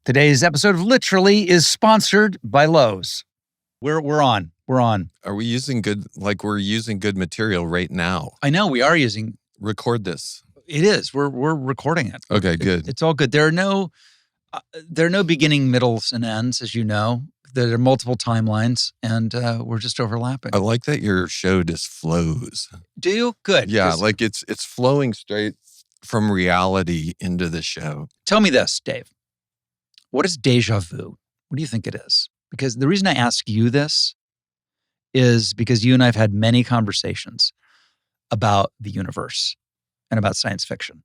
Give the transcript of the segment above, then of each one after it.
Today's episode of Literally is sponsored by Lowe's. We're on. Are we using we're using good material right now? I know we are using. Record this. It is. We're recording it. Okay, good. It's all good. There are no beginning, middles, and ends, as you know. There are multiple timelines, and we're just overlapping. I like that your show just flows. Do you? Good. Yeah, like it's flowing straight from reality into the show. Tell me this, Dave. What is deja vu? What do you think it is? Because the reason I ask you this is because you and I have had many conversations about the universe and about science fiction.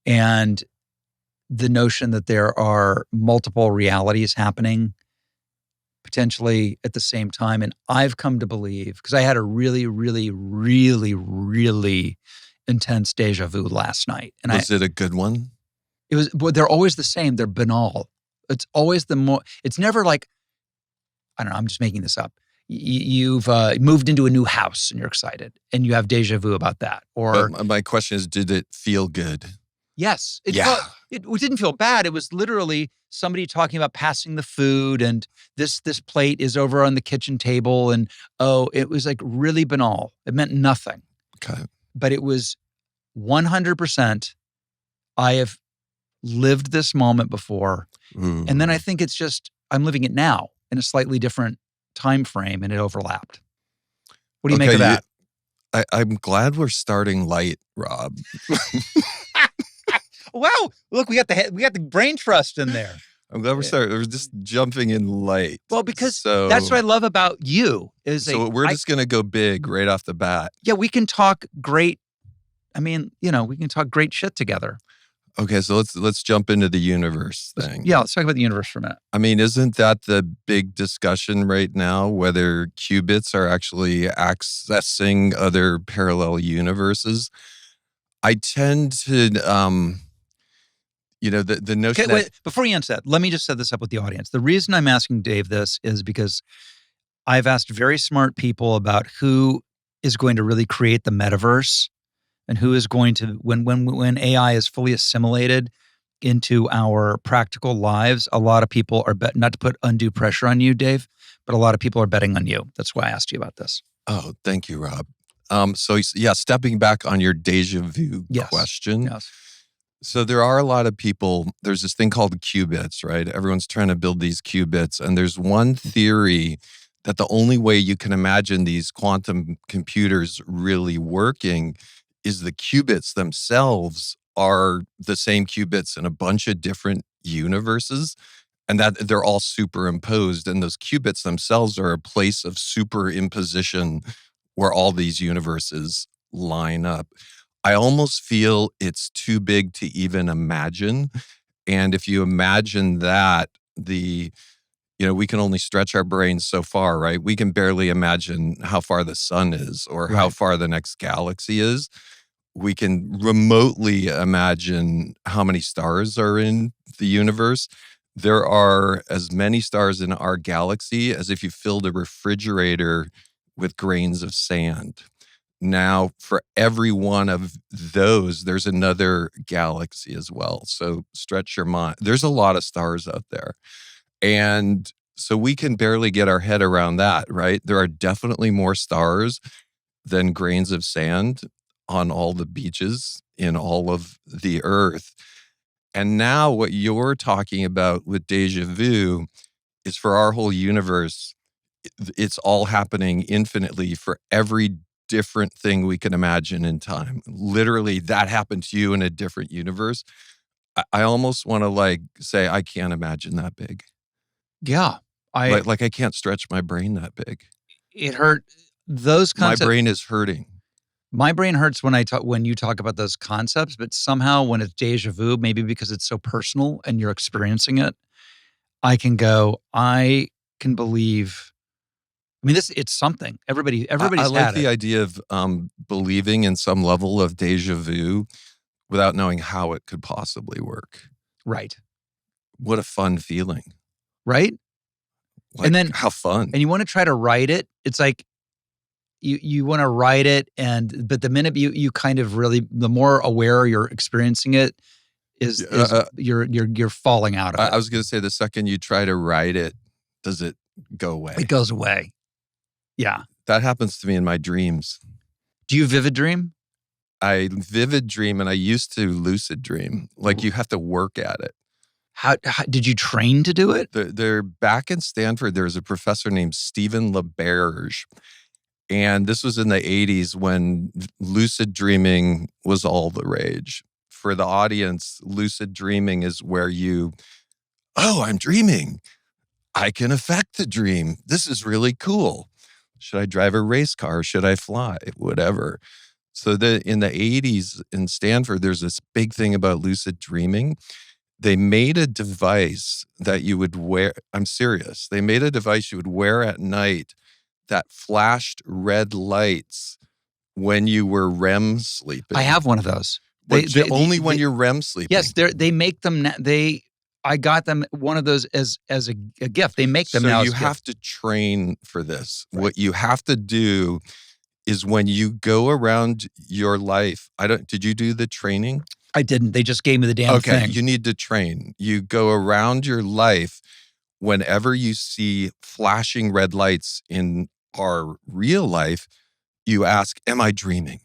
And the notion that there are multiple realities happening potentially at the same time. And I've come to believe, because I had a really, really, really, really intense deja vu last night. And Was it a good one? But they're always the same. They're banal. It's always it's never like, I don't know, I'm just making this up. You've moved into a new house and you're excited and you have deja vu about that. Or my question is, did it feel good? Yes. It didn't feel bad. It was literally somebody talking about passing the food and this plate is over on the kitchen table. And it was like really banal. It meant nothing. Okay. But it was 100%, I have lived this moment before. Ooh. And then I think it's just, I'm living it now in a slightly different time frame and it overlapped. What do you make of that? I'm glad we're starting light, Rob. Wow. Look, we got the brain trust in there. I'm glad we're just jumping in light. Well, because that's what I love about you. We're just going to go big right off the bat. Yeah, we can talk great. I mean, we can talk great shit together. Okay, so let's jump into the universe thing. Yeah, let's talk about the universe for a minute. I mean, isn't that the big discussion right now, whether qubits are actually accessing other parallel universes? I tend to, the notion wait, before you answer that, let me just set this up with the audience. The reason I'm asking Dave this is because I've asked very smart people about who is going to really create the metaverse and who is going to, when AI is fully assimilated into our practical lives, a lot of people are not to put undue pressure on you, Dave, but a lot of people are betting on you. That's why I asked you about this. Oh, thank you, Rob. Stepping back on your deja vu question. Yes. So there are a lot of people, there's this thing called qubits, right? Everyone's trying to build these qubits. And there's one theory that the only way you can imagine these quantum computers really working is the qubits themselves are the same qubits in a bunch of different universes, and that they're all superimposed. And those qubits themselves are a place of superimposition where all these universes line up. I almost feel it's too big to even imagine. And if you imagine that, we can only stretch our brains so far, right? We can barely imagine how far the sun is or how far the next galaxy is. We can remotely imagine how many stars are in the universe. There are as many stars in our galaxy as if you filled a refrigerator with grains of sand. Now, for every one of those, there's another galaxy as well. So stretch your mind. There's a lot of stars out there. And so we can barely get our head around that, right? There are definitely more stars than grains of sand on all the beaches in all of the earth. And now what you're talking about with deja vu is for our whole universe, it's all happening infinitely for every different thing we can imagine in time. Literally, that happened to you in a different universe. I almost want to say, I can't imagine that big. Yeah. I can't stretch my brain that big. It hurt. Those concepts. My brain is hurting. My brain hurts when you talk about those concepts, but somehow when it's deja vu, maybe because it's so personal and you're experiencing it, I can believe. I mean, it's something. Everybody's I like the idea of believing in some level of deja vu without knowing how it could possibly work. Right. What a fun feeling. Right? And then how fun. And you want to try to write it. It's like you want to write it, but the minute you kind of really, the more aware you're experiencing it, is you're falling out of it. I was going to say the second you try to ride it, does it go away? It goes away. Yeah. That happens to me in my dreams. Do you vivid dream? I vivid dream and I used to lucid dream. Like you have to work at it. How did you train to do it? They're back in Stanford. There's a professor named Stephen LaBerge. And this was in the 80s when lucid dreaming was all the rage. For the audience, lucid dreaming is where I'm dreaming. I can affect the dream. This is really cool. Should I drive a race car? Should I fly? Whatever. So in the 80s in Stanford, there's this big thing about lucid dreaming. They made a device that you would wear. I'm serious. They made a device you would wear at night that flashed red lights when you were REM sleeping. I have one of those. Only when you're REM sleeping. Yes, they make them. I got them one of those as a gift. They make them now. So you have to train for this. Right. What you have to do is when you go around your life. Did you do the training? I didn't. They just gave me the damn thing. Okay, you need to train. You go around your life whenever you see flashing red lights in our real life, you ask, am I dreaming?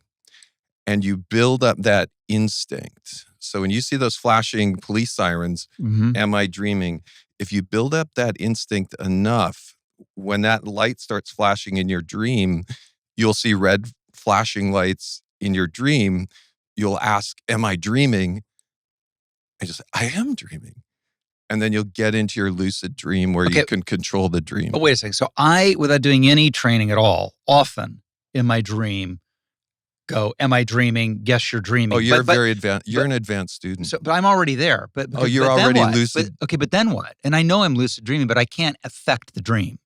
And you build up that instinct. So when you see those flashing police sirens, am I dreaming? If you build up that instinct enough, when that light starts flashing in your dream, you'll see red flashing lights in your dream. You'll ask, am I dreaming? And just, I am dreaming. And then you'll get into your lucid dream where you can control the dream. But wait a second. So I, without doing any training at all, often in my dream, go, am I dreaming? Yes, you're dreaming. Oh, you're very advanced. You're an advanced student. So, but I'm already there. You're already lucid. But then what? And I know I'm lucid dreaming, but I can't affect the dream.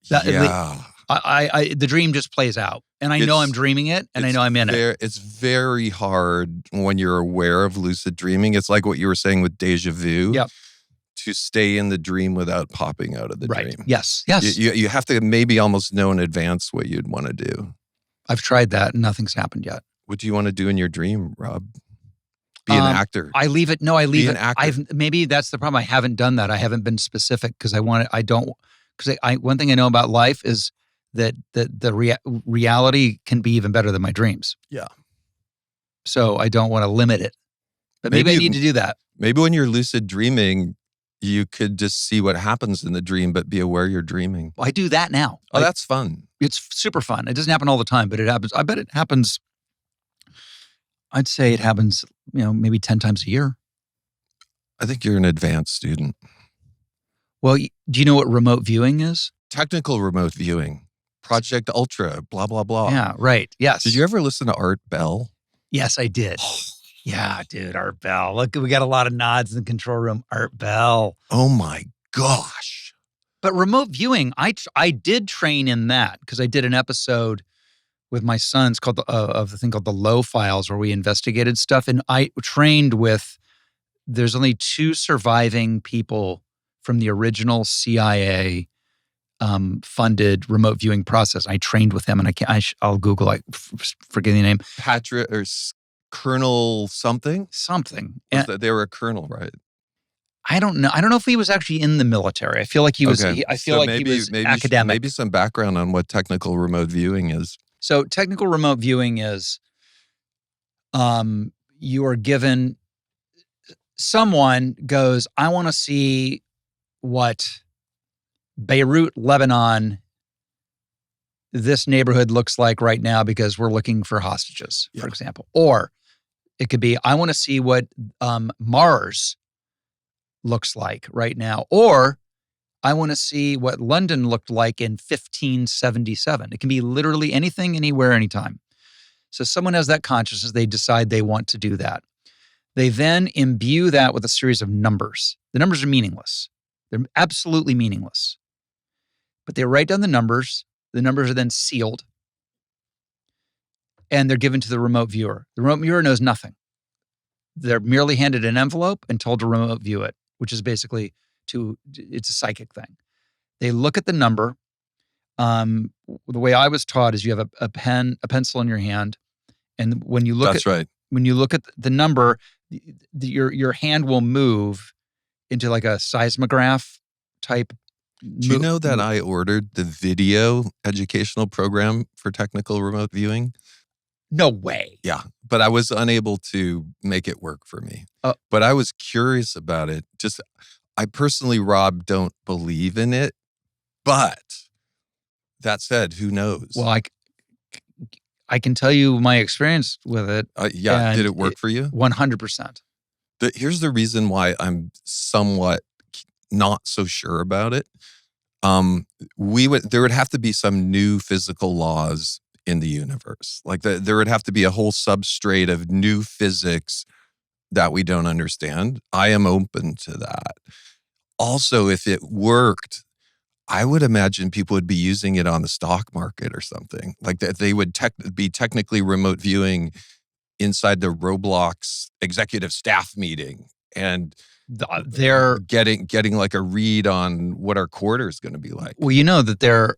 The dream just plays out. And I know I'm dreaming it, and I know I'm in it. It's very hard when you're aware of lucid dreaming. It's like what you were saying with Deja Vu. Yep. To stay in the dream without popping out of the dream. Yes. You have to maybe almost know in advance what you'd want to do. I've tried that and nothing's happened yet. What do you want to do in your dream, Rob? Be an actor. I leave it. No, I leave Be it. An actor. Maybe that's the problem. I haven't done that. I haven't been specific because one thing I know about life is that the reality can be even better than my dreams. Yeah. So I don't want to limit it. But maybe I need to do that. Maybe when you're lucid dreaming, you could just see what happens in the dream, but be aware you're dreaming. Well, I do that now. Oh, that's fun. It's super fun. It doesn't happen all the time, but it happens. I bet it happens. I'd say it happens, maybe 10 times a year. I think you're an advanced student. Well, do you know what remote viewing is? Technical remote viewing. Project Ultra, blah, blah, blah. Yeah, right. Yes. Did you ever listen to Art Bell? Yes, I did. Yeah, dude, Art Bell. Look, we got a lot of nods in the control room. Art Bell. Oh my gosh. But remote viewing, I did train in that because I did an episode with my sons called of the thing called the Lowe files where we investigated stuff. And I trained with, there's only 2 surviving people from the original CIA funded remote viewing process. I trained with them and I'll Google, forget the name. Patrick or Colonel something? Something. They were a colonel, right? I don't know. I don't know if he was actually in the military. I feel like he was. Okay. He was academic. Maybe some background on what technical remote viewing is. So technical remote viewing is, you are given. Someone goes, I want to see what Beirut, Lebanon, this neighborhood looks like right now because we're looking for hostages, for example. Or it could be, I want to see what Mars looks like right now. Or I want to see what London looked like in 1577. It can be literally anything, anywhere, anytime. So someone has that consciousness. They decide they want to do that. They then imbue that with a series of numbers. The numbers are meaningless. They're absolutely meaningless. But they write down the numbers. The numbers are then sealed. And they're given to the remote viewer. The remote viewer knows nothing. They're merely handed an envelope and told to remote view it, which is basically it's a psychic thing. They look at the number. The way I was taught is you have a pencil in your hand. And when you look when you look at the number, your hand will move into like a seismograph type. Do you know that I ordered the video educational program for technical remote viewing? No way. Yeah, but I was unable to make it work for me. But I was curious about it. Just, I personally, Rob, don't believe in it. But that said, who knows? Well, I can tell you my experience with it. Yeah, did it work for you? 100%. Here's the reason why I'm somewhat not so sure about it. There would have to be some new physical laws in the universe. Like there would have to be a whole substrate of new physics that we don't understand. I am open to that. Also, if it worked, I would imagine people would be using it on the stock market or something. Like that they would be technically remote viewing inside the Roblox executive staff meeting, and they're getting like a read on what our quarter is going to be like. Well, you know that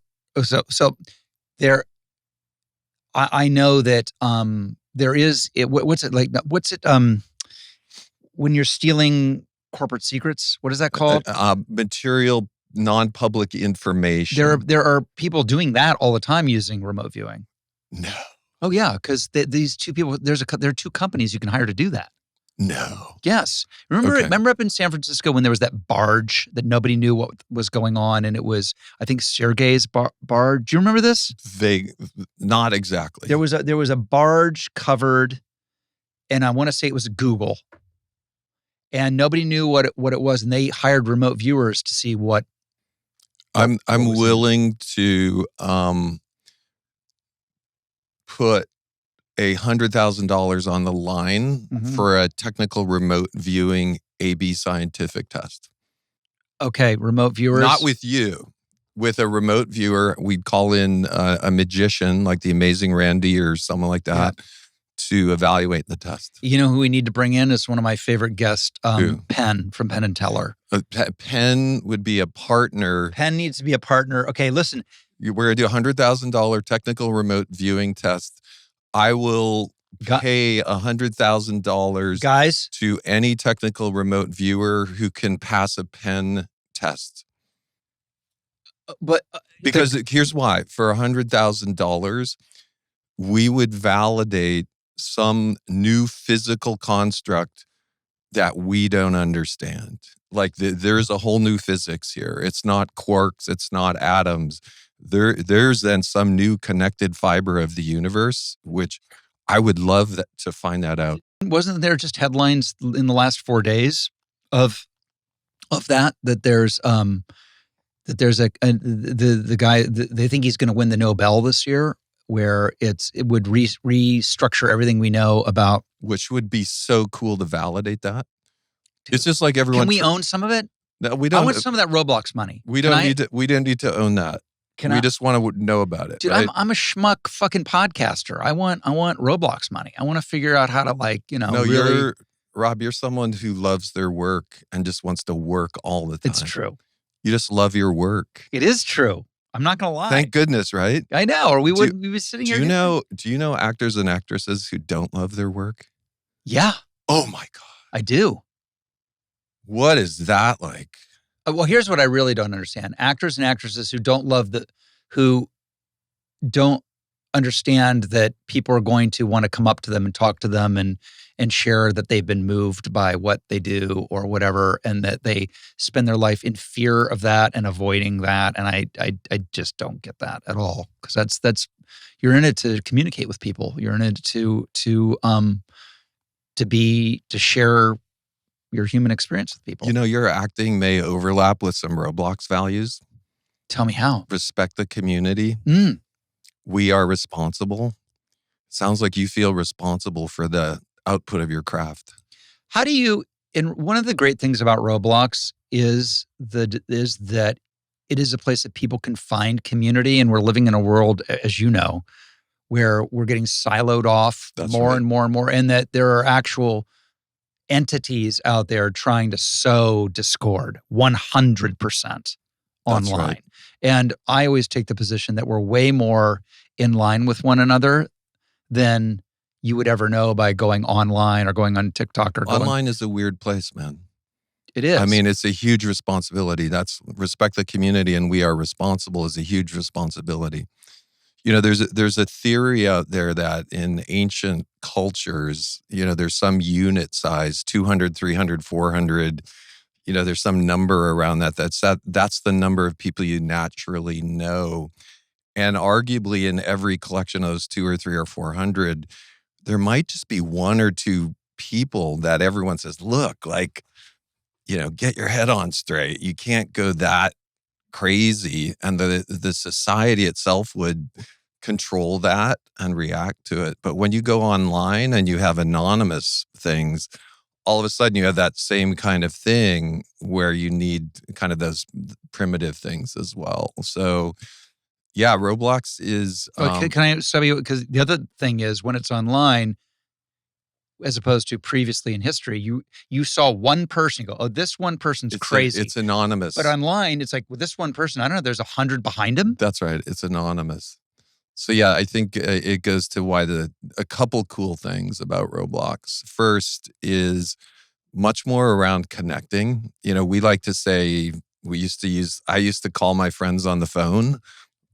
I know that there is what's it when you're stealing corporate secrets, what is that called? Material non-public information. There are people doing that all the time using remote viewing. No. Oh yeah, because these two people, there are two companies you can hire to do that. No. Yes. Remember up in San Francisco when there was that barge that nobody knew what was going on, and it was, I think, Sergey's barge. Do you remember this? Not exactly. There was a barge covered, and I want to say it was Google, and nobody knew what it was, and they hired remote viewers to see what. I'm willing to put $100,000 on the line for a technical remote viewing AB scientific test. Okay, remote viewers. Not with you. With a remote viewer, we'd call in a magician like the Amazing Randy or someone like that to evaluate the test. You know who we need to bring in is one of my favorite guests, Penn from Penn and Teller. Penn would be a partner. Penn needs to be a partner. Okay, listen. We're going to do a $100,000 technical remote viewing test. I will pay $100,000 guys to any technical remote viewer who can pass a Penn test. But because here's why: for $100,000, we would validate some new physical construct that we don't understand. Like there's a whole new physics here. It's not quarks. It's not atoms. There's then some new connected fiber of the universe, which I would love to find that out. Wasn't there just headlines in the last 4 days of that there's the guy, they think he's going to win the Nobel this year, where it would restructure everything we know about. Which would be so cool to validate that. Dude, it's just like everyone. Can we own some of it? No, we don't. I want some of that Roblox money. We don't need to own that. We just want to know about it. Dude, right? I'm a schmuck fucking podcaster. I want Roblox money. I want to figure out how to No, Rob, you're someone who loves their work and just wants to work all the time. It's true. You just love your work. It is true. I'm not gonna lie. Thank goodness, right? I know, or we would be sitting here. Do you know actors and actresses who don't love their work? Yeah. Oh my God. I do. What is that like? Well, here's what I really don't understand. Actors and actresses who don't understand that people are going to want to come up to them and talk to them and share that they've been moved by what they do or whatever, and that they spend their life in fear of that and avoiding that. And I just don't get that at all, because that's you're in it to communicate with people. You're in it to share your human experience with people. You know, your acting may overlap with some Roblox values. Tell me how. Respect the community. We are responsible. Sounds like you feel responsible for the output of your craft. How do you? And one of the great things about Roblox is that it is a place that people can find community, and we're living in a world, as you know, where we're getting siloed off and more and more, and that there are actual entities out there trying to sow discord 100% online. Right. And I always take the position that we're way more in line with one another than you would ever know by going online or going on TikTok or going. Online is a weird place, man. It is. I mean, it's a huge responsibility. That's respect the community and we are responsible is a huge responsibility. You know, there's a theory out there that in ancient cultures, you know, there's some unit size, 200, 300, 400, you know, there's some number around that's the number of people you naturally know. And arguably in every collection of those 2 or 3 or 400, there might just be 1 or 2 people that everyone says, look, like, you know, get your head on straight. You can't go that crazy. And the society itself would control that and react to it. But when you go online and you have anonymous things, all of a sudden you have that same kind of thing where you need kind of those primitive things as well. So yeah, Roblox is Can I stop you? Because the other thing is when it's online, as opposed to previously in history, you saw one person, you go, oh, this one person's crazy. It's anonymous. But online, it's like, well, this one person, I don't know, there's 100 behind him. That's right. It's anonymous. So yeah, I think it goes to why a couple cool things about Roblox. First is much more around connecting. You know, we like to say I used to call my friends on the phone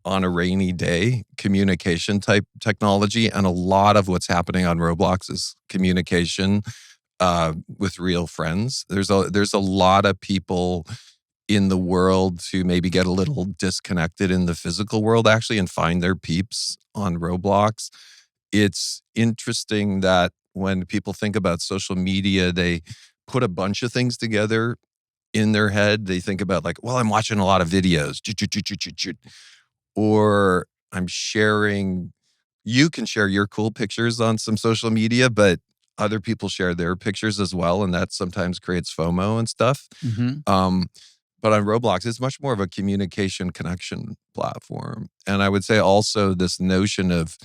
on a rainy day, communication type technology. And a lot of what's happening on Roblox is communication with real friends. There's a lot of people in the world to maybe get a little disconnected in the physical world actually and find their peeps on Roblox. It's interesting that when people think about social media, they put a bunch of things together in their head. They think about like, well, I'm watching a lot of videos, or I'm sharing. You can share your cool pictures on some social media, but other people share their pictures as well. And that sometimes creates FOMO and stuff. Mm-hmm. But on Roblox, it's much more of a communication connection platform. And I would say also this notion of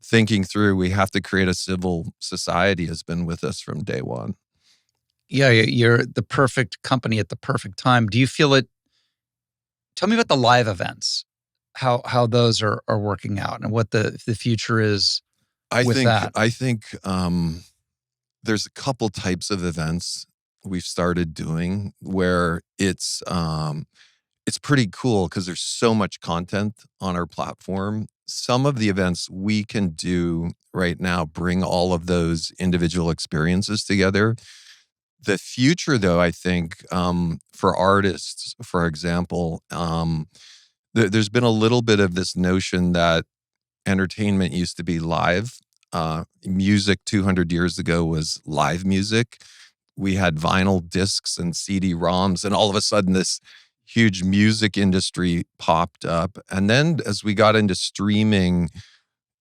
thinking through, we have to create a civil society has been with us from day one. Yeah, you're the perfect company at the perfect time. Do you feel it? Tell me about the live events, how those are working out and what the future is with that. I think there's a couple types of events we've started doing where it's pretty cool because there's so much content on our platform. Some of the events we can do right now bring all of those individual experiences together. The future, though, I think for artists, for example, there's been a little bit of this notion that entertainment used to be live. Music 200 years ago was live music. We had vinyl discs and CD-ROMs, and all of a sudden this huge music industry popped up. And then as we got into streaming,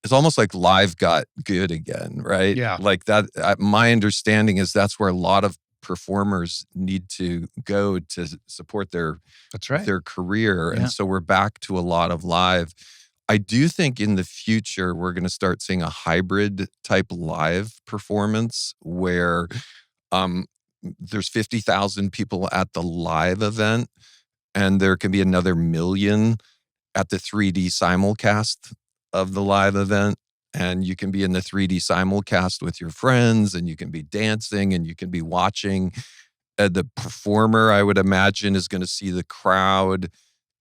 it's almost like live got good again, right? Yeah. Like that, my understanding is that's where a lot of performers need to go to support their career. Yeah. And so we're back to a lot of live. I do think in the future, we're going to start seeing a hybrid type live performance where there's 50,000 people at the live event and there can be another million at the 3D simulcast of the live event. And you can be in the 3D simulcast with your friends and you can be dancing and you can be watching. The performer, I would imagine, is going to see the crowd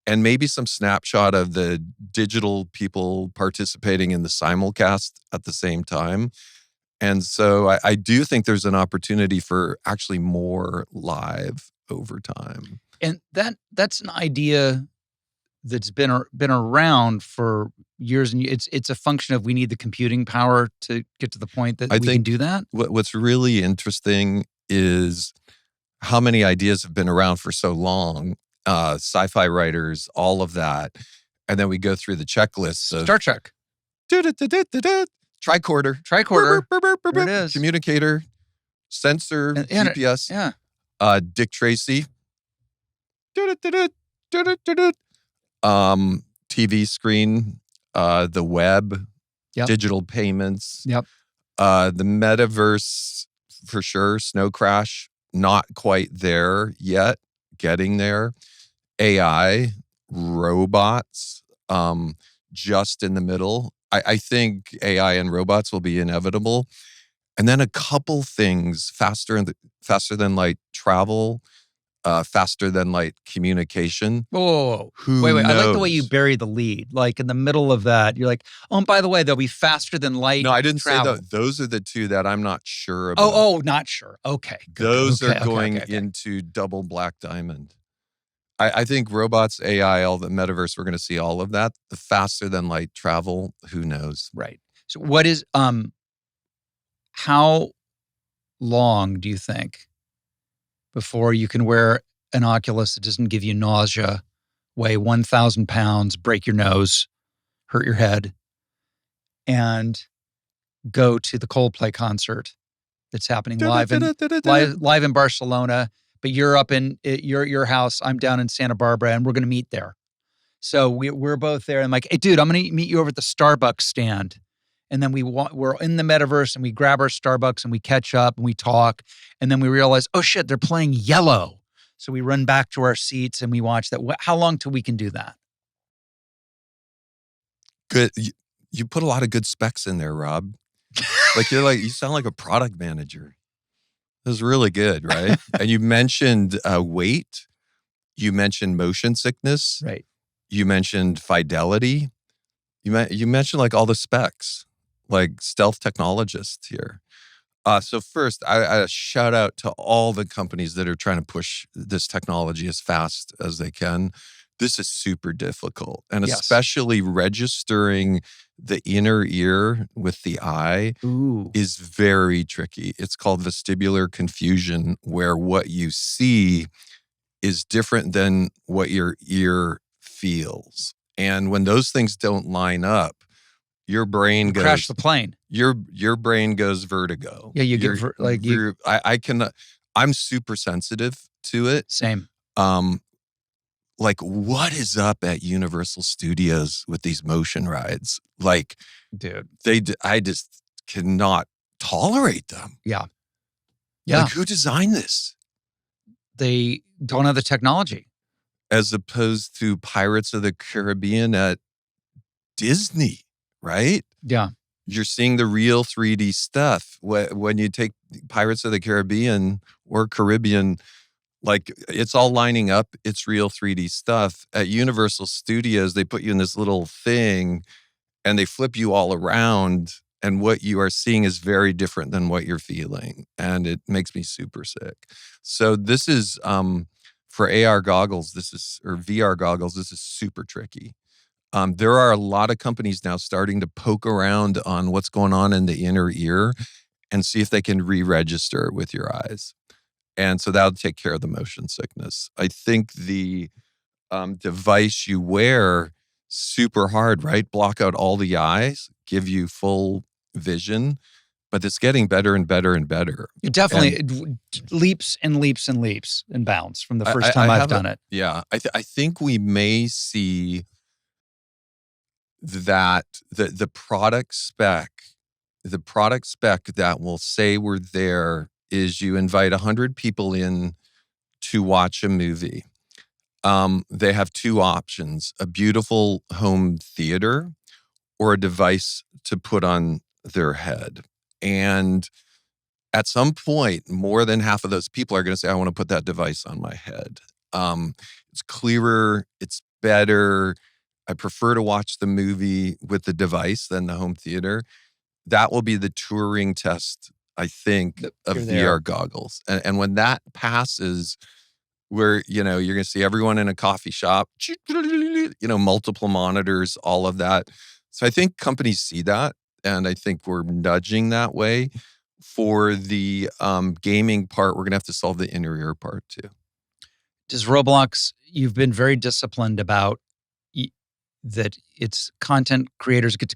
and maybe some snapshot of the digital people participating in the simulcast at the same time. And so I do think there's an opportunity for actually more live over time. And that's an idea that's been around for years, and it's a function of we need the computing power to get to the point that we can do that. What's really interesting is how many ideas have been around for so long. Sci-fi writers, all of that, and then we go through the checklist of Star Trek, tricorder, there it is, communicator, sensor, GPS, Dick Tracy. TV screen, the web, digital payments, the metaverse for sure, Snow Crash, not quite there yet, getting there, AI, robots, just in the middle. I think AI and robots will be inevitable. And then a couple things faster than light travel, faster than light communication. Whoa, whoa, whoa. Who Wait. I like the way you knows? bury the lead. Like in the middle of that, you're like, oh, and by the way, they'll be faster than light No, I didn't say travel. that. Those are the two that I'm not sure about. Oh, not sure. Okay. Good. Those Okay, are going okay. into double black diamond. I think robots, AI, all the metaverse, we're going to see all of that. The faster than light travel, who knows? Right. So what is how long do you think before you can wear an Oculus that doesn't give you nausea, weigh 1,000 pounds, break your nose, hurt your head, and go to the Coldplay concert that's happening live in Barcelona, but you're up in your house, I'm down in Santa Barbara, and we're going to meet there. So we're both there. I'm like, hey, dude, I'm going to meet you over at the Starbucks stand. And then we're in the metaverse and we grab our Starbucks and we catch up and we talk. And then we realize, oh shit, they're playing Yellow. So we run back to our seats and we watch that. How long till we can do that? Good. You put a lot of good specs in there, Rob. You sound like a product manager. That was really good, right? And you mentioned weight. You mentioned motion sickness. Right. You mentioned fidelity. You mentioned like all the specs, like stealth technologists here. So first, I shout out to all the companies that are trying to push this technology as fast as they can. This is super difficult, and Yes. especially registering the inner ear with the eye is very tricky. It's called vestibular confusion, where what you see is different than what your ear feels. And when those things don't line up, your brain goes crash the plane. Your brain goes vertigo. Yeah, you get I'm super sensitive to it. Same. Like, what is up at Universal Studios with these motion rides? Like, dude, I just cannot tolerate them. Yeah. Like, who designed this? They don't have the technology. As opposed to Pirates of the Caribbean at Disney, right? Yeah. You're seeing the real 3D stuff. When you take Pirates of the Caribbean or Caribbean, like it's all lining up. It's real 3D stuff. At Universal Studios, they put you in this little thing and they flip you all around. And what you are seeing is very different than what you're feeling. And it makes me super sick. So this is, for AR goggles, or VR goggles, this is super tricky. There are a lot of companies now starting to poke around on what's going on in the inner ear and see if they can re-register with your eyes. And so that'll take care of the motion sickness. I think the device you wear, super hard, right? Block out all the eyes, give you full vision, but it's getting better and better and better. It definitely leaps and leaps and leaps and bounds from the first time I've done it. Yeah, I think we may see that the product spec that will say we're there is you invite 100 people in to watch a movie. They have two options: a beautiful home theater or a device to put on their head. And at some point, more than half of those people are going to say, I want to put that device on my head. It's clearer, it's better. I prefer to watch the movie with the device than the home theater. That will be the Turing test, I think, of VR goggles. And when that passes, where, you're going to see everyone in a coffee shop, multiple monitors, all of that. So I think companies see that, and I think we're nudging that way. For the gaming part, we're going to have to solve the inner ear part too. Does Roblox, you've been very disciplined about that it's content creators get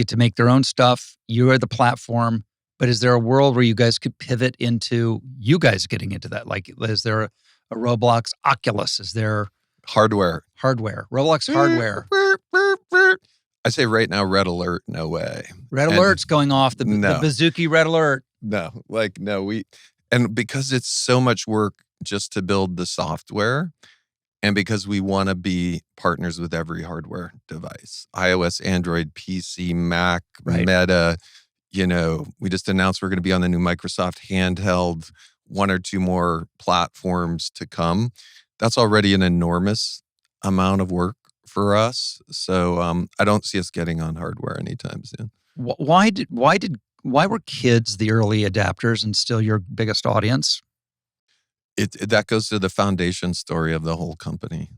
to make their own stuff. You are the platform. But is there a world where you guys could pivot into you guys getting into that? Like, is there a Roblox Oculus? Is there hardware? Roblox hardware. I say right now, red alert, no way. Red alert's going off, the Baszucki red alert. No, and because it's so much work just to build the software, And because we want to be partners with every hardware device, iOS, Android, PC, Mac, Right. Meta, we just announced we're going to be on the new Microsoft handheld, one or two more platforms to come. That's already an enormous amount of work for us. So I don't see us getting on hardware anytime soon. Why were kids the early adapters and still your biggest audience? That goes to the foundation story of the whole company.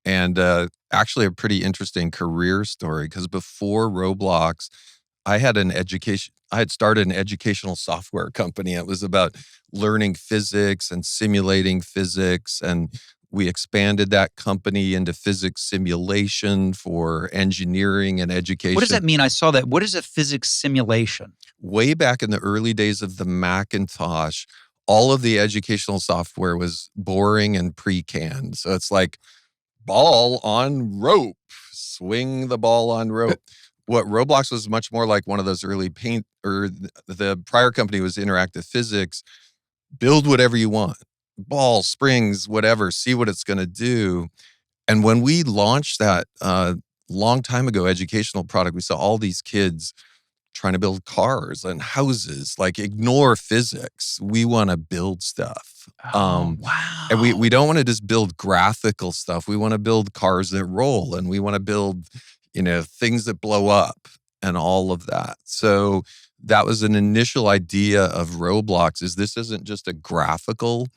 And actually a pretty interesting career story, because before Roblox, I had started an educational software company. It was about learning physics and simulating physics. And we expanded that company into physics simulation for engineering and education. What does that mean? I saw that. What is a physics simulation? Way back in the early days of the Macintosh, all of the educational software was boring and pre-canned. So it's like, ball on rope, swing the ball on rope. What Roblox was much more like one of those early paint, or the prior company was interactive physics. Build whatever you want, ball, springs, whatever, see what it's going to do. And when we launched that long time ago educational product, we saw all these kids trying to build cars and houses. Like, ignore physics. We want to build stuff. Wow. And we don't want to just build graphical stuff. We want to build cars that roll, and we want to build, things that blow up and all of that. So that was an initial idea of Roblox. This isn't just a graphical,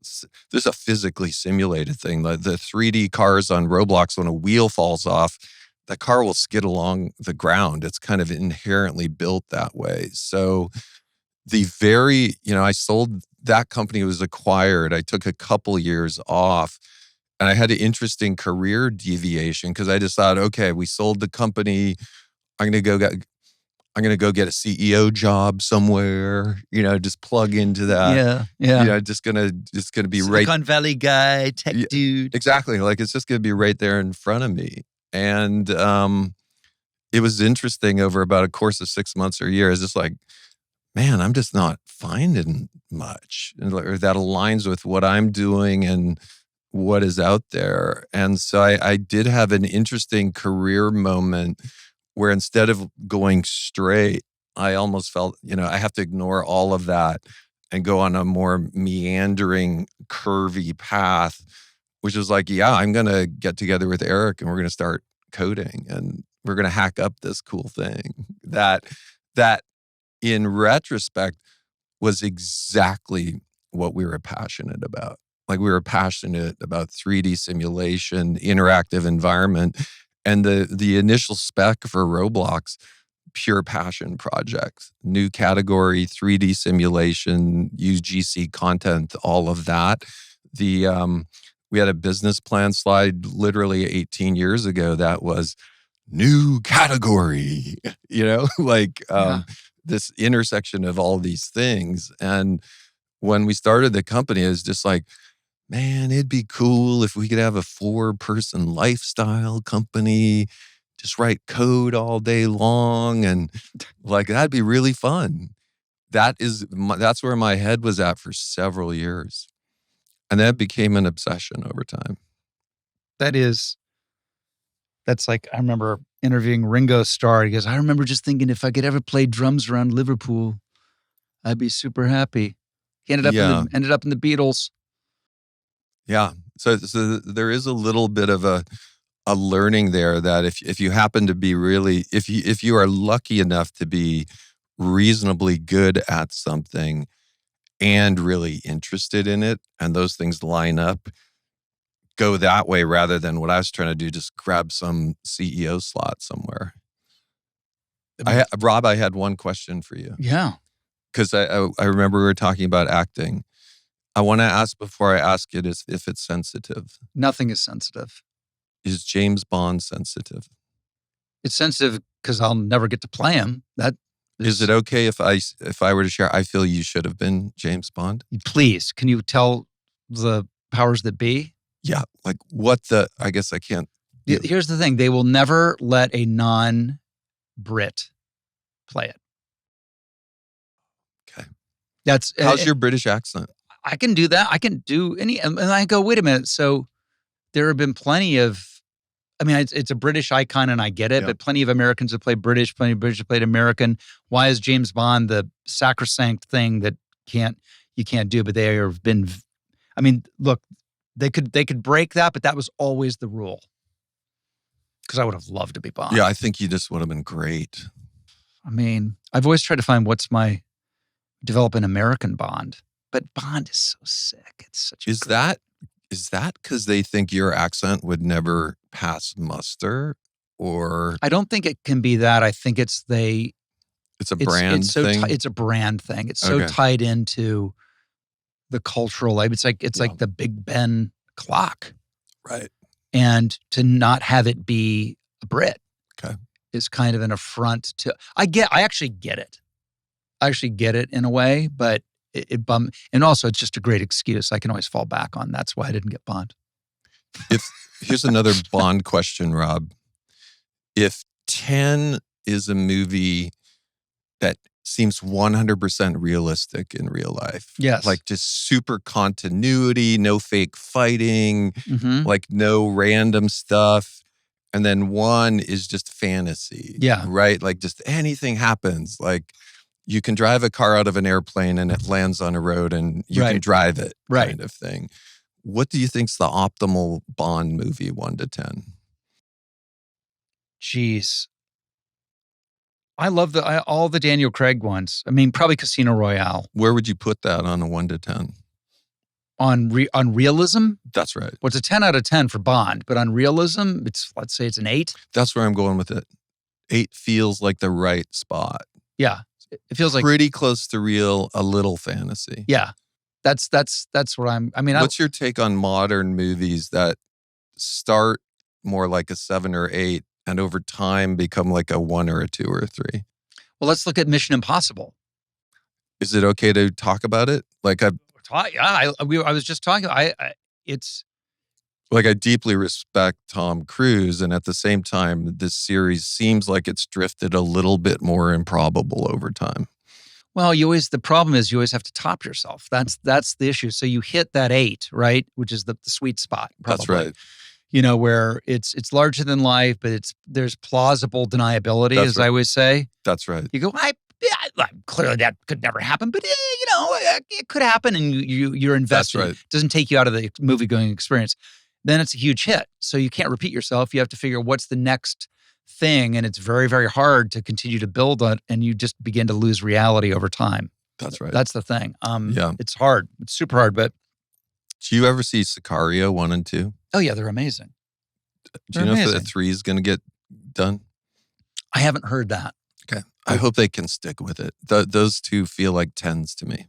this is a physically simulated thing. The 3D cars on Roblox, when a wheel falls off, the car will skid along the ground. It's kind of inherently built that way. So I sold that company, was acquired. I took a couple years off, and I had an interesting career deviation, because I just thought, okay, we sold the company. I'm going to go get a CEO job somewhere, just plug into that. Yeah. Just going to be Silicon Valley guy, tech dude. Exactly. Like, it's just going to be right there in front of me. And it was interesting, over about a course of 6 months or a year. It's just like, man, I'm just not finding much, or that aligns with what I'm doing and what is out there. And so I did have an interesting career moment where, instead of going straight, I almost felt, I have to ignore all of that and go on a more meandering, curvy path, which was like, yeah, I'm going to get together with Eric and we're going to start coding, and we're going to hack up this cool thing that in retrospect was exactly what we were passionate about. Like, we were passionate about 3D simulation, interactive environment, and the initial spec for Roblox, pure passion project, new category, 3D simulation, UGC content, all of that. We had a business plan slide literally 18 years ago that was new category, this intersection of all these things. And when we started the company, it was just like, man, it'd be cool if we could have a 4-person lifestyle company, just write code all day long. And like, that'd be really fun. That's where my head was at for several years. And that became an obsession over time. That's like, I remember interviewing Ringo Starr. He goes, I remember just thinking, if I could ever play drums around Liverpool, I'd be super happy. He ended up in the Beatles. Yeah. So there is a little bit of a learning there, that if you happen to be really, if you are lucky enough to be reasonably good at something and really interested in it, and those things line up, go that way rather than what I was trying to do, just grab some CEO slot somewhere. Rob, I had one question for you. Yeah. Because I remember we were talking about acting. I want to ask, before I ask it, is if it's sensitive. Nothing is sensitive. Is James Bond sensitive? It's sensitive because I'll never get to play him. Is it okay if I were to share, I feel you should have been James Bond? Please, can you tell the powers that be? Yeah, like I guess I can't. Here's the thing. They will never let a non-Brit play it. Okay. How's your British accent? I can do that. I can do any, and I go, wait a minute. So there have been plenty of, I mean, it's a British icon and I get it, but plenty of Americans have played British, plenty of British have played American. Why is James Bond the sacrosanct thing that you can't do? But they have been, I mean, look, they could break that, but that was always the rule. Because I would have loved to be Bond. Yeah, I think you just would have been great. I mean, I've always tried to find develop an American Bond, but Bond is so sick. It's such Is that because they think your accent would never pass muster, or I don't think it can be that. I think it's a brand thing. It's a brand thing. It's so tied into the cultural. It's like the Big Ben clock, right? And to not have it be a Brit, is kind of an affront to. I actually get it. I actually get it in a way, but it bummed. And also, it's just a great excuse I can always fall back on. That's why I didn't get Bond. Here's another Bond question, Rob. If 10 is a movie that seems 100% realistic in real life. Yes. Like just super continuity, no fake fighting, like no random stuff. And then 1 is just fantasy. Yeah. Right? Like just anything happens. Like you can drive a car out of an airplane and it lands on a road and you can drive it kind of thing. What do you think's the optimal Bond movie, 1 to 10? Jeez. I love all the Daniel Craig ones. I mean, probably Casino Royale. Where would you put that on a 1 to 10? On realism? That's right. Well, it's a 10 out of 10 for Bond, but on realism, let's say it's an 8. That's where I'm going with it. 8 feels like the right spot. Yeah. It feels like pretty close to real, a little fantasy. Yeah. That's what what's your take on modern movies that start more like a 7 or 8 and over time become like a 1 or a 2 or a 3? Well, let's look at Mission Impossible. Is it okay to talk about it? Like I was just talking. It's like I deeply respect Tom Cruise, and at the same time, this series seems like it's drifted a little bit more improbable over time. Well, the problem is you always have to top yourself. That's the issue. So you hit that 8, right? Which is the sweet spot. Probably. That's right. Where it's larger than life, but there's plausible deniability, I always say. That's right. You go, clearly that could never happen, but it could happen, and you're invested. That's right. It doesn't take you out of the movie going experience. Then it's a huge hit. So you can't repeat yourself. You have to figure what's the next thing, and it's very, very hard to continue to build on, and you just begin to lose reality over time. That's right. That's the thing. It's hard. It's super hard. But do you ever see Sicario 1 and 2? Oh yeah, they're amazing. Do you know if the 3 is going to get done? I haven't heard that. Okay. I hope they can stick with it. Those 2 feel like 10s to me.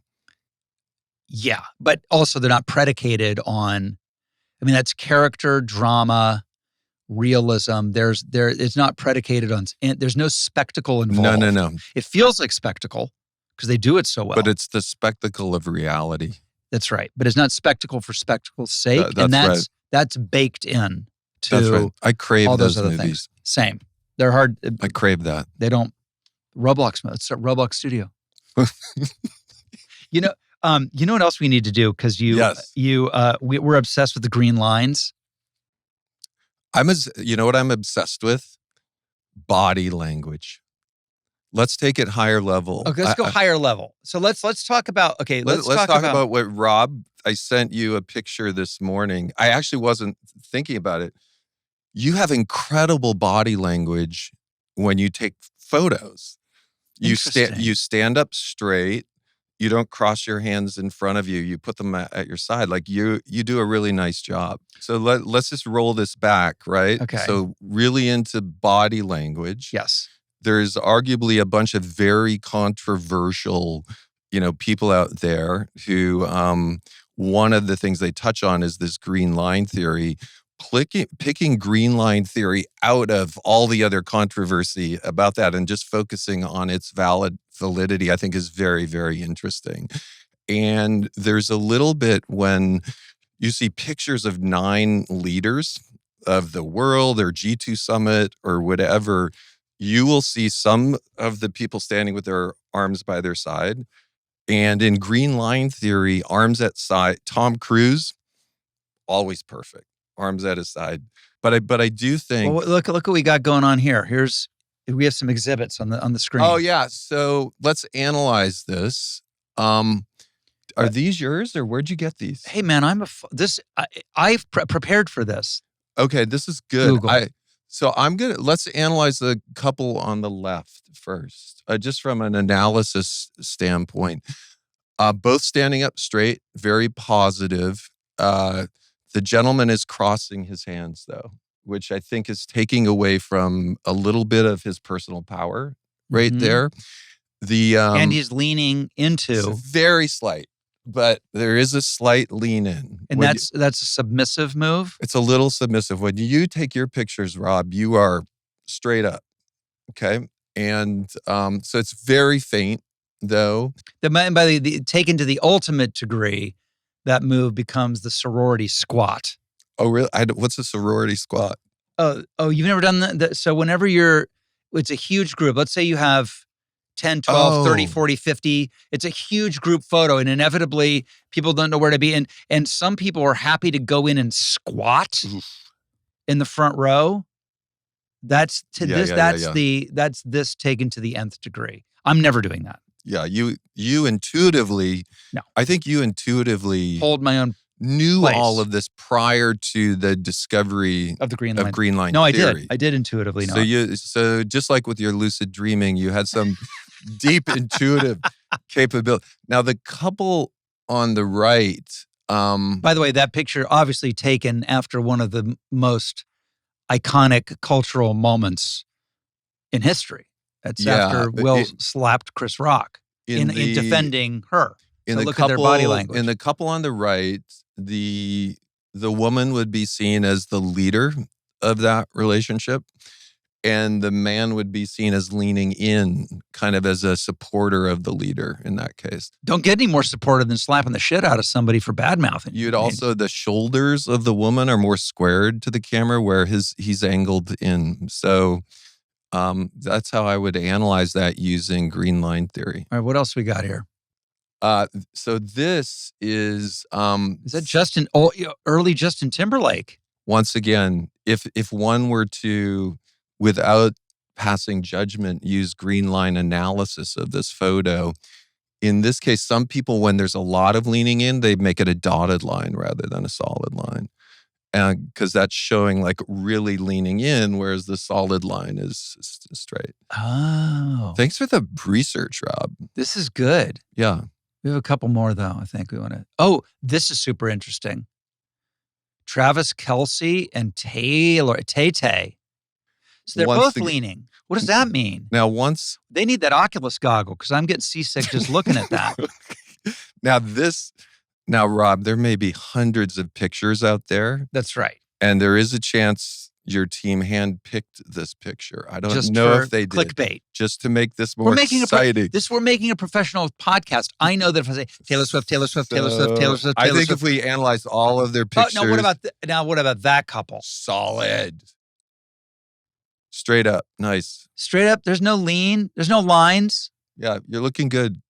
Yeah, but also they're not predicated on. I mean, that's character, drama, realism. It's not predicated on. There's no spectacle involved. No. It feels like spectacle because they do it so well. But it's the spectacle of reality. That's right. But it's not spectacle for spectacle's sake, that's baked in to. That's right. I crave all those other movies. Things. Same. They're hard. I crave that. They don't. Roblox. Let's start Roblox Studio. You know what else we need to do? Because we're obsessed with the green lines. You know what I'm obsessed with? Body language. Let's take it higher level. Okay, let's go higher level. So let's talk about. Okay, let's talk about what Rob. I sent you a picture this morning. I actually wasn't thinking about it. You have incredible body language when you take photos. You stand up straight. You don't cross your hands in front of you. You put them at your side. Like you do a really nice job. So let's just roll this back, right? Okay. So really into body language. Yes. There's arguably a bunch of very controversial, people out there who one of the things they touch on is this green line theory. Picking green line theory out of all the other controversy about that and just focusing on its validity, I think is very, very interesting. And there's a little bit when you see pictures of 9 leaders of the world or G2 summit or whatever, you will see some of the people standing with their arms by their side. And in green line theory, arms at side, Tom Cruise, always perfect. arms at his side. But I do think. Well, look what we got going on here. We have some exhibits on the screen. Oh yeah. So let's analyze this. Are these yours, or where'd you get these? Hey man, I've prepared for this. Okay, this is good. Google. Let's analyze the couple on the left first, just from an analysis standpoint. Both standing up straight, very positive. The gentleman is crossing his hands though, which I think is taking away from a little bit of his personal power right there. And he's leaning into. Very slight, but there is a slight lean in. And that's a submissive move? It's a little submissive. When you take your pictures, Rob, you are straight up, okay? And so it's very faint, though. By taken to the ultimate degree, that move becomes the sorority squat. Oh, really? What's a sorority squat? Oh, you've never done that? So whenever it's a huge group. Let's say you have 10, 12, 30, 40, 50. It's a huge group photo, and inevitably people don't know where to be. And some people are happy to go in and squat in the front row. That's this taken to the nth degree. I'm never doing that. Yeah, you intuitively. No. I think you intuitively hold my own knew place. all of this prior to the discovery of the green line. No, theory. I did intuitively know. So just like with your lucid dreaming, you had some deep intuitive capability. Now the couple on the right. By the way, that picture obviously taken after one of the most iconic cultural moments in history. That's after Will slapped Chris Rock in defending her. Look at their body language. In the couple on the right, the woman would be seen as the leader of that relationship, and the man would be seen as leaning in, kind of as a supporter of the leader in that case. Don't get any more supportive than slapping the shit out of somebody for bad mouthing. You'd also, the shoulders of the woman are more squared to the camera where he's angled in. So that's how I would analyze that using green line theory. All right, what else we got here? So this is that early Justin Timberlake? Once again, if one were to, without passing judgment, use green line analysis of this photo, in this case, some people, when there's a lot of leaning in, they make it a dotted line rather than a solid line. Because that's showing like really leaning in, whereas the solid line is straight. Oh. Thanks for the research, Rob. This is good. Yeah. We have a couple more, though. I think we want to. Oh, this is super interesting. Travis Kelce and Tay. So they're both leaning. What does that mean? Now, they need that Oculus goggle because I'm getting seasick just looking at that. Now, Rob, there may be hundreds of pictures out there. That's right. And there is a chance your team handpicked this picture. I don't know if they did. Clickbait. Just to make this more exciting. We're making a professional podcast. I know that if I say Taylor Swift. I think if we analyze all of their pictures. Oh, no, what about that couple? Solid. Straight up. Nice. Straight up. There's no lean. There's no lines. Yeah, you're looking good.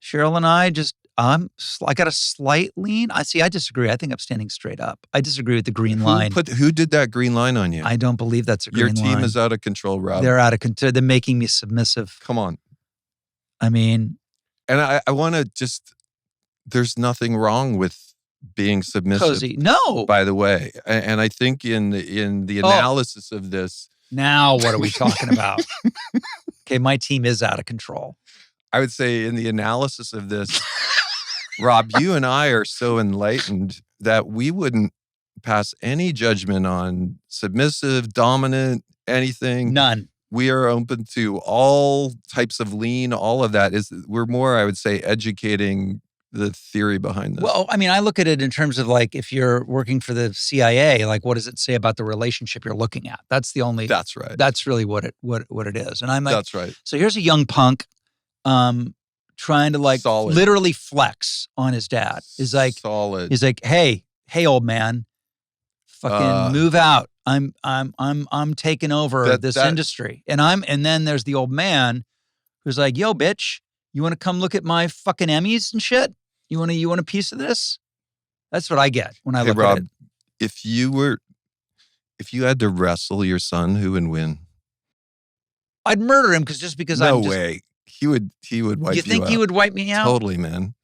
Cheryl and I I got a slight lean. I disagree. I think I'm standing straight up. I disagree with the green line. Who did that green line on you? I don't believe that's a green line. Your team is out of control, Rob. They're out of control. They're making me submissive. Come on. I mean. And I want to there's nothing wrong with being submissive. Cozy. No. By the way. And I think in the analysis of this. Now what are we talking about? Okay, my team is out of control. I would say in the analysis of this, Rob, you and I are so enlightened that we wouldn't pass any judgment on submissive, dominant, anything. None. We are open to all types of lean. All of that we're more, I would say, educating the theory behind this. Well, I mean, I look at it in terms of like if you're working for the CIA, like what does it say about the relationship you're looking at? That's right. That's really what it is. And I'm like, that's right. So here's a young punk. Trying to like solid. Literally flex on his dad. Is like solid. He's like, hey, old man, fucking move out. I'm taking over this industry. And then there's the old man who's like, yo, bitch, you want to come look at my fucking Emmys and shit? You want a piece of this? That's what I get when I look Rob, at it. If you were If you had to wrestle your son, who would win? I'd murder him because No I'm just. way. He would wipe You you think out. he would wipe me out? Totally, man.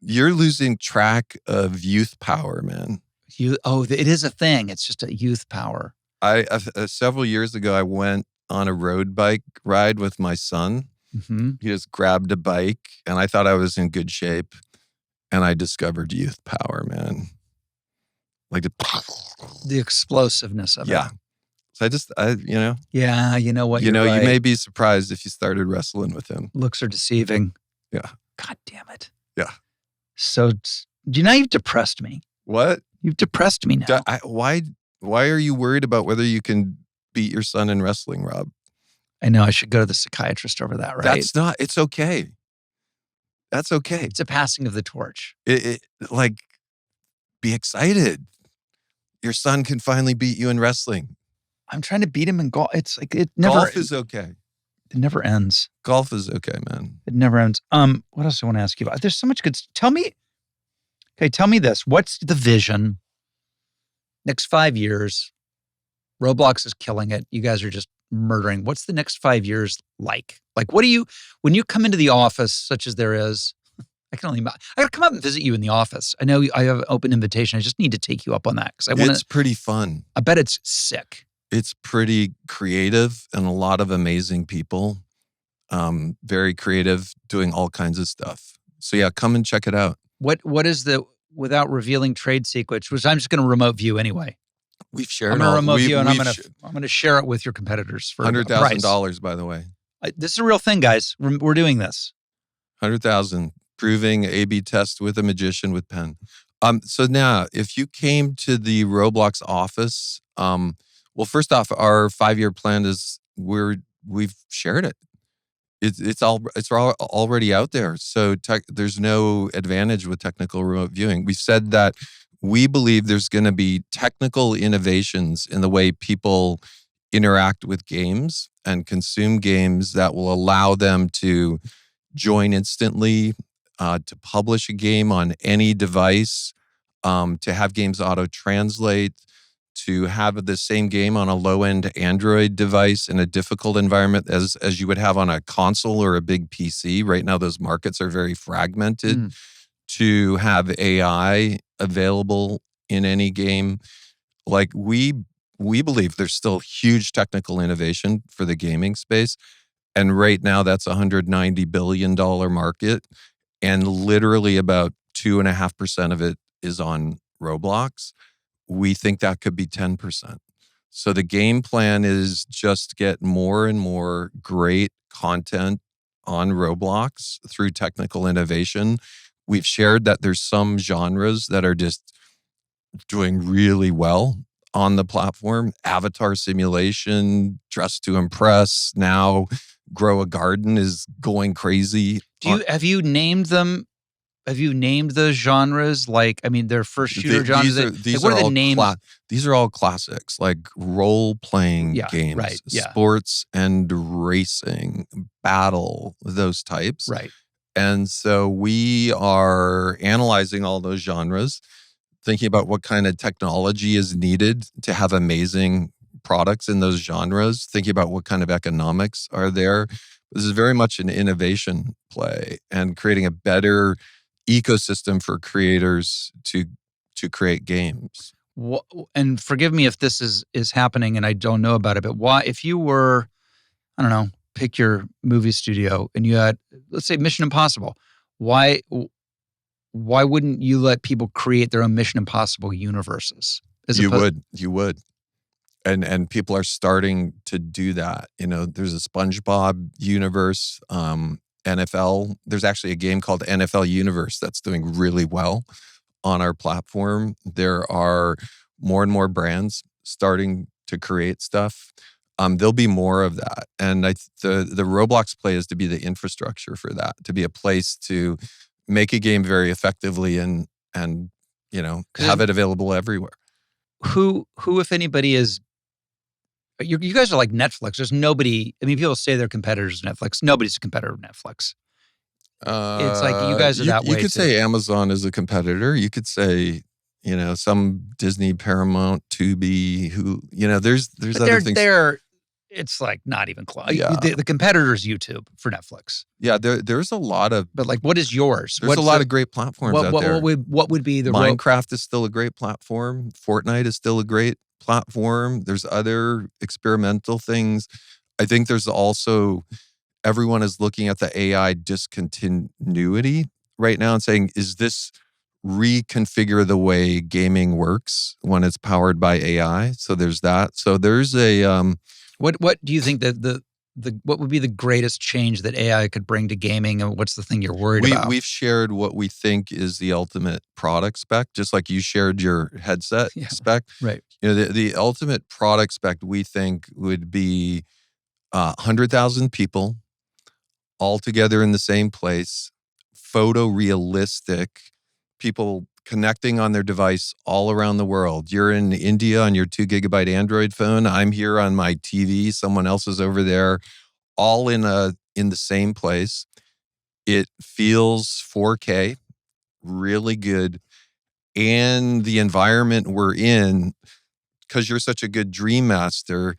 You're losing track of youth power, man. It is a thing. It's just a youth power. Several years ago, I went on a road bike ride with my son. Mm-hmm. He just grabbed a bike, and I thought I was in good shape. And I discovered youth power, man. Like The explosiveness of it. yeah. So Yeah, you know what? you You're right. may be surprised if you started wrestling with him. Looks are deceiving. Yeah. God damn it. Yeah. So, you've depressed me. What? You've depressed me now. Why are you worried about whether you can beat your son in wrestling, Rob? I know I should go to the psychiatrist over that, right? It's okay. That's okay. It's a passing of the torch. Be excited. Your son can finally beat you in wrestling. I'm trying to beat him in golf. It's like Golf is okay. It never ends. Golf is okay, man. It never ends. What else do I want to ask you about? There's so much good. Tell me this. What's the vision? Next 5 years, Roblox is killing it. You guys are just murdering. What's the next 5 years like? Like, when you come into the office, such as there is, I gotta come up and visit you in the office. I know I have an open invitation. I just need to take you up on that because It's pretty fun. I bet it's sick. It's pretty creative and a lot of amazing people. Very creative, doing all kinds of stuff. So yeah, come and check it out. What is the, without revealing trade secrets, which I'm just going to remote view anyway. We've shared. I'm going to remote view, and I'm going to share it with your competitors for $100,000. By the way, this is a real thing, guys. We're doing this. 100,000 proving A/B test with a magician with pen. So now, if you came to the Roblox office, well, first off, our 5-year plan is we've shared it. It's already out there. So there's no advantage with technical remote viewing. We said that we believe there's going to be technical innovations in the way people interact with games and consume games that will allow them to join instantly, to publish a game on any device, to have games auto-translate, to have the same game on a low-end Android device in a difficult environment as you would have on a console or a big PC. Right now, those markets are very fragmented. To have AI available in any game. Like we believe there's still huge technical innovation for the gaming space. And right now that's a $190 billion market. And literally about 2.5% of it is on Roblox. We think that could be 10%. So the game plan is just get more and more great content on Roblox through technical innovation. We've shared that there's some genres that are just doing really well on the platform. Avatar simulation, Dress to Impress, now Grow a Garden is going crazy. Have you named them? Have you named the genres? Like, I mean, their first shooter genres. What are the names? These are all classics, like role-playing games, right, sports and racing, battle, those types. Right. And so we are analyzing all those genres, thinking about what kind of technology is needed to have amazing products in those genres, thinking about what kind of economics are there. This is very much an innovation play and creating a better ecosystem for creators to create games. And forgive me if this is happening and I don't know about it, but why, if you were, I don't know, pick your movie studio and you had, let's say, Mission Impossible, why wouldn't you let people create their own Mission Impossible universes? You would. And people are starting to do that. You know, there's a SpongeBob universe, NFL. There's actually a game called NFL Universe that's doing really well on our platform. There are more and more brands starting to create stuff. There'll be more of that. And the Roblox play is to be the infrastructure for that, to be a place to make a game very effectively and have it available everywhere. Who if anybody is, you guys are like Netflix. There's nobody, I mean, people say they're competitors of Netflix. Nobody's a competitor of Netflix. It's like you guys are that way. You could say Amazon is a competitor. You could say, some Disney, Paramount, Tubi, who, there's But other things. it's like not even close. Yeah. The competitor is YouTube for Netflix. Yeah, there's a lot of, But like, what is yours? there's a lot of great platforms out there. What would be the Minecraft is still a great platform. Fortnite is still a great platform. There's other experimental things. I think there's also, everyone is looking at the AI discontinuity right now and saying, is this reconfigure the way gaming works when it's powered by AI? So there's that. So there's a what do you think that what would be the greatest change that AI could bring to gaming, and what's the thing you're worried about? We've shared what we think is the ultimate product spec, just like you shared your headset spec. Right. The ultimate product spec we think would be 100,000 people all together in the same place, photorealistic, people connecting on their device all around the world. You're in India on your 2 gigabyte Android phone. I'm here on my TV. Someone else is over there, all in the same place. It feels 4K, really good. And the environment we're in, because you're such a good dream master,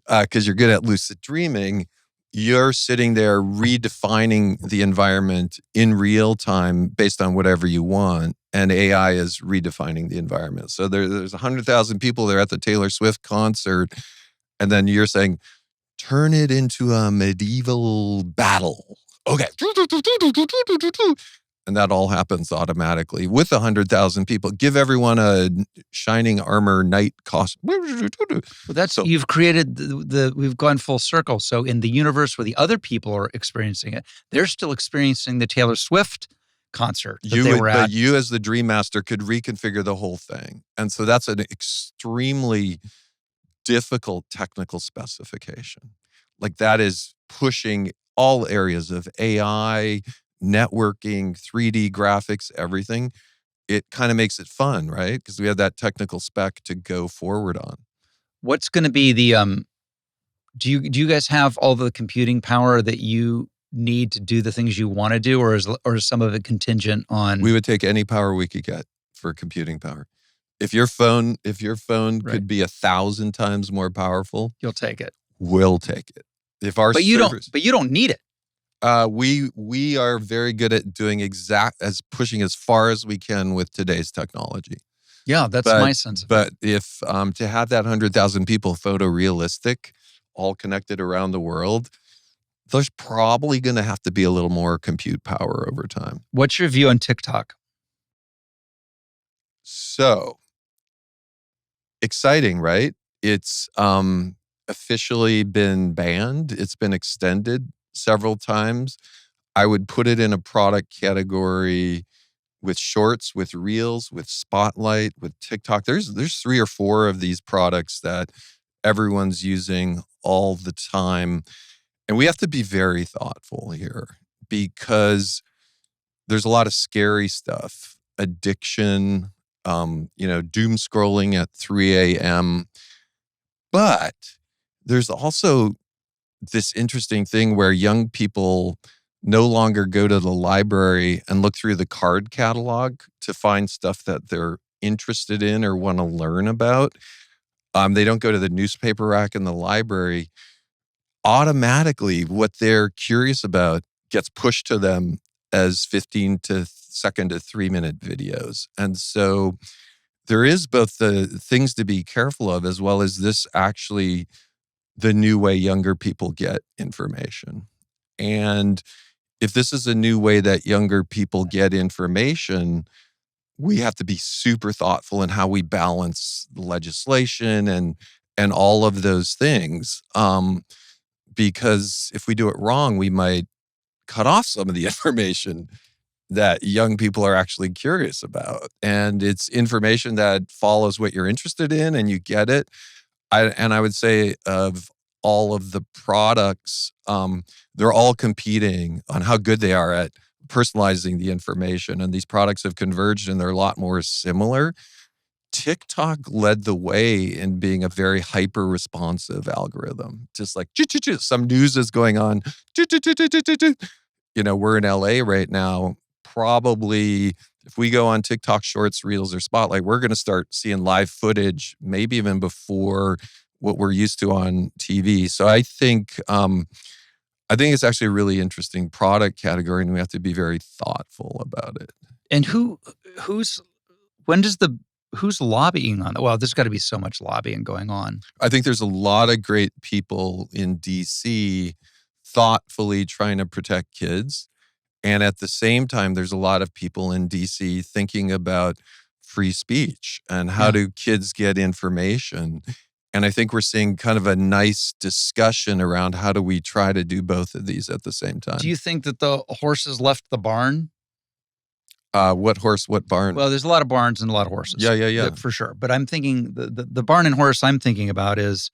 because you're good at lucid dreaming, you're sitting there redefining the environment in real time based on whatever you want. And AI is redefining the environment. So there's 100,000 people there at the Taylor Swift concert. And then you're saying, turn it into a medieval battle. Okay. And that all happens automatically with 100,000 people. Give everyone a shining armor knight costume. Well, you've created we've gone full circle. So in the universe where the other people are experiencing it, they're still experiencing the Taylor Swift concert that they were at. But you as the Dream Master could reconfigure the whole thing. And so that's an extremely difficult technical specification. Like that is pushing all areas of AI, networking, 3D graphics, everything. It kind of makes it fun, right? Because we have that technical spec to go forward on. What's going to be the do you guys have all the computing power that you need to do the things you want to do, or is some of it contingent on? We would take any power we could get for computing power. If your phone could be 1,000 times more powerful, you'll take it. We'll take it. If our but you don't need it. We are very good at doing pushing as far as we can with today's technology. Yeah, that's my sense of it. But if to have that 100,000 people photorealistic, all connected around the world, there's probably going to have to be a little more compute power over time. What's your view on TikTok? So exciting, right? It's officially been banned. It's been extended several times. I would put it in a product category with Shorts, with Reels, with Spotlight, with TikTok. There's 3 or 4 of these products that everyone's using all the time. And we have to be very thoughtful here because there's a lot of scary stuff. Addiction, doom scrolling at 3 a.m. But there's also this interesting thing where young people no longer go to the library and look through the card catalog to find stuff that they're interested in or want to learn about. They don't go to the newspaper rack in the library. Automatically, what they're curious about gets pushed to them as 15 to 3-minute videos. And so there is both the things to be careful of, as well as this actually the new way younger people get information. And if this is a new way that younger people get information, we have to be super thoughtful in how we balance the legislation and all of those things. Because if we do it wrong, we might cut off some of the information that young people are actually curious about. And it's information that follows what you're interested in and you get it. I would say of all of the products, they're all competing on how good they are at personalizing the information. And these products have converged and they're a lot more similar. TikTok led the way in being a very hyper responsive algorithm. Just like some news is going on. We're in LA right now. Probably if we go on TikTok Shorts, Reels, or Spotlight, we're going to start seeing live footage, maybe even before what we're used to on TV. So I think it's actually a really interesting product category, and we have to be very thoughtful about it. And who's lobbying on it? Well, there's got to be so much lobbying going on. I think there's a lot of great people in DC thoughtfully trying to protect kids. And at the same time, there's a lot of people in DC thinking about free speech and how do kids get information. And I think we're seeing kind of a nice discussion around how do we try to do both of these at the same time. Do you think that the horses left the barn? What horse, what barn? Well, there's a lot of barns and a lot of horses. Yeah. For sure. But I'm thinking the barn and horse I'm thinking about is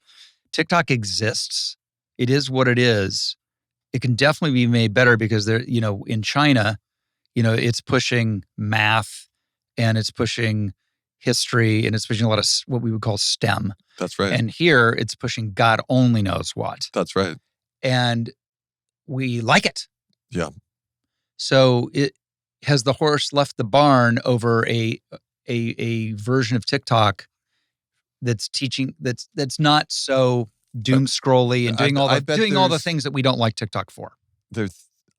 TikTok exists. It is what it is. It can definitely be made better because in China, it's pushing math and it's pushing history and it's pushing a lot of what we would call STEM. That's right. And here it's pushing God only knows what. That's right. And we like it. Yeah. So has the horse left the barn over a version of TikTok that's teaching that's not so doom scrolly and doing all the things that we don't like TikTok for.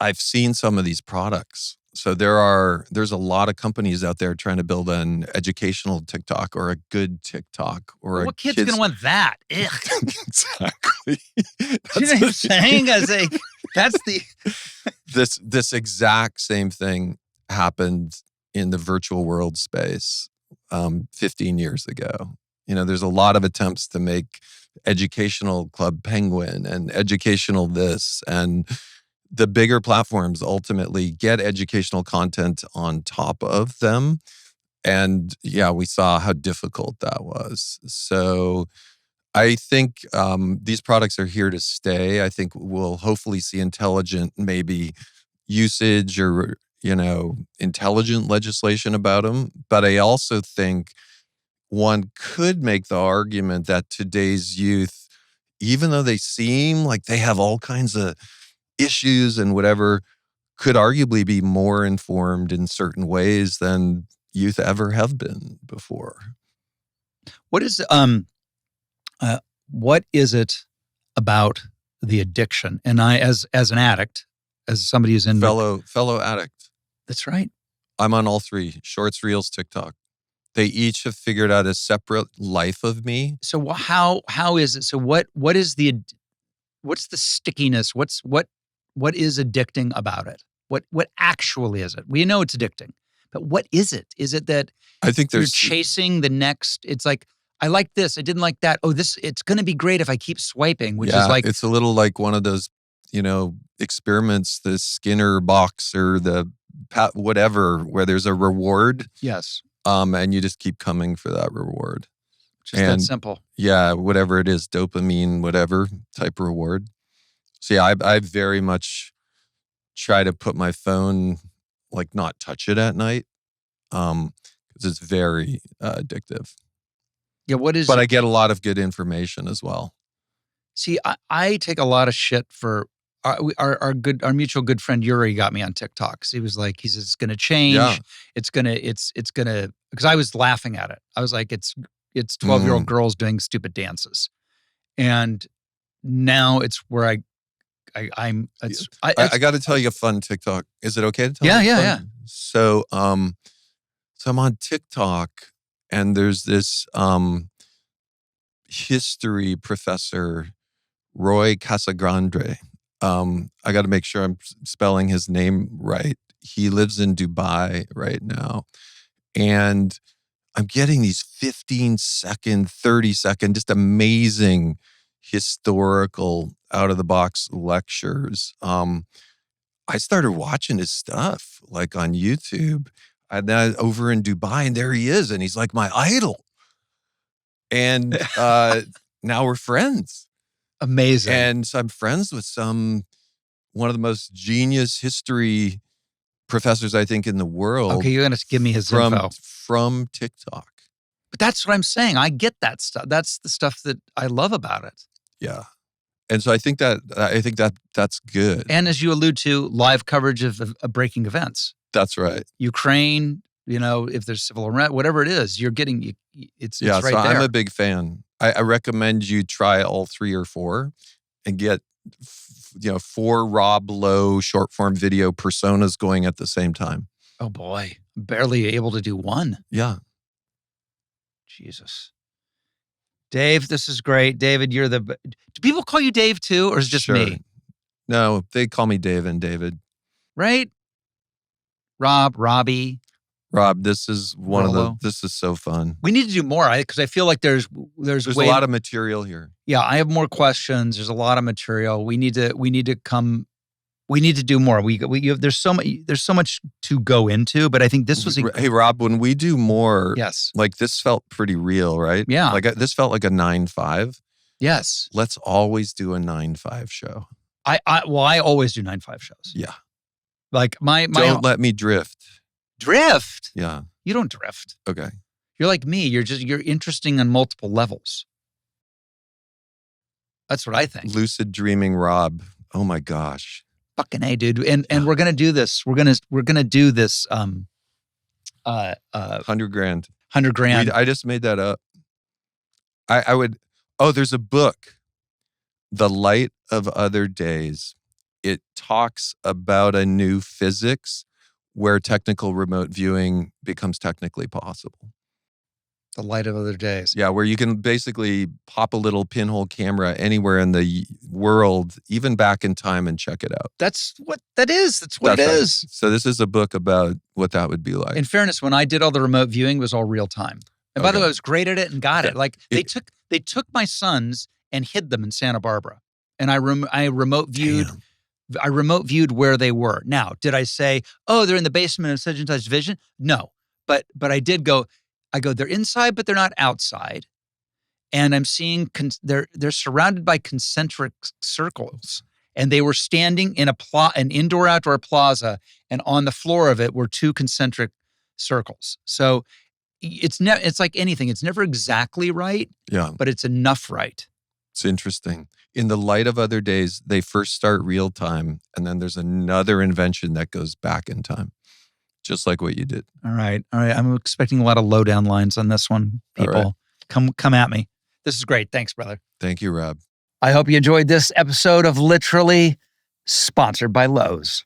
I've seen some of these products. So there's a lot of companies out there trying to build an educational TikTok or a good TikTok or what kid's gonna want that? Ugh. Exactly. You know what I'm saying? That's the this exact same thing happened in the virtual world space 15 years ago. There's a lot of attempts to make educational Club Penguin and educational this, and the bigger platforms ultimately get educational content on top of them. And we saw how difficult that was. So I think these products are here to stay. I think we'll hopefully see intelligent maybe usage or intelligent legislation about them. But I also think one could make the argument that today's youth, even though they seem like they have all kinds of issues and whatever, could arguably be more informed in certain ways than youth ever have been before. What is it about the addiction? And I, as an addict, as somebody who's in fellow addict. That's right. I'm on all three: Shorts, Reels, TikTok. They each have figured out a separate life of me. So how is it? So what's the stickiness? What is addicting about it? What actually is it? We know it's addicting, but what is it? Is it that I think you're chasing the next? It's like, I like this, I didn't like that. Oh, it's going to be great if I keep swiping, which is like, it's a little like one of those, experiments, the Skinner box or the whatever, where there's a reward. Yes. And you just keep coming for that reward. Just that simple. Yeah, whatever it is, dopamine, whatever type reward. So I very much try to put my phone, like not touch it at night, because it's very addictive. Yeah, But I get a lot of good information as well. See, I take a lot of shit for our mutual good friend Yuri got me on TikTok. So he says it's going to change. Yeah. It's going to, because I was laughing at it. I was like, it's 12-year-old girls doing stupid dances. And now it's where I got to tell you a fun TikTok. Is it okay to tell? Yeah. So I'm on TikTok, and there's this history professor, Roy Casagrande. I got to make sure I'm spelling his name right. He lives in Dubai right now. And I'm getting these 15-second, 30-second, just amazing historical out-of-the-box lectures. I started watching his stuff like on YouTube. And then over in Dubai, and there he is. And he's like my idol. And now we're friends. Amazing. And so I'm friends with one of the most genius history professors, I think, in the world. Okay, you're going to give me his info. From TikTok. But that's what I'm saying. I get that stuff. That's the stuff that I love about it. Yeah. And so I think that's good. And as you allude to, live coverage of breaking events. That's right. Ukraine, if there's civil unrest, whatever it is, you're getting it's Yeah, right so there. I'm a big fan. I recommend you try all 3 or 4 and get 4 Rob Lowe short form video personas going at the same time. Oh boy, barely able to do one. Yeah. Jesus. Dave, this is great. David, do people call you Dave too, or is it just Sure. me? No, they call me Dave and David. Right? Robbie. Rob, this is Rolo. this is so fun. We need to do more, because I feel like there's a lot of material here. Yeah, I have more questions. There's a lot of material. We need to do more. There's so much to go into, but I think this was Hey Rob, when we do more, yes, like this felt pretty real, right? Yeah. Like this felt like a 9-5. Yes. Let's always do a 9-5 show. I always do 9-5 shows. Yeah. Like my Don't let me drift. Drift? Yeah. You don't drift. Okay. You're like me. You're interesting on multiple levels. That's what I think. Lucid dreaming Rob. Oh my gosh. Fucking A, dude. And we're gonna do this. We're gonna do this 100 grand. 100 grand. I just made that up. There's a book, The Light of Other Days. It talks about a new physics where technical remote viewing becomes technically possible. The Light of Other Days. Yeah, where you can basically pop a little pinhole camera anywhere in the world, even back in time, and check it out. That's what that is. That's what it is. So this is a book about what that would be like. In fairness, when I did all the remote viewing, it was all real time. And by the way, I was great at it and got it. Like they took my sons and hid them in Santa Barbara, and I remote viewed. Damn. I remote viewed where they were. Now, did I say, "Oh, they're in the basement of such and such division"? No, but I did go. I go, they're inside, but they're not outside, and I'm seeing they're surrounded by concentric circles, and they were standing in an indoor-outdoor plaza, and on the floor of it were 2 concentric circles. So it's like anything; it's never exactly right, but it's enough right. It's interesting. In The Light of Other Days, they first start real time, and then there's another invention that goes back in time, just like what you did. All right. I'm expecting a lot of lowdown lines on this one, people. Right. Come at me. This is great. Thanks, brother. Thank you, Rob. I hope you enjoyed this episode of Literally, sponsored by Lowe's.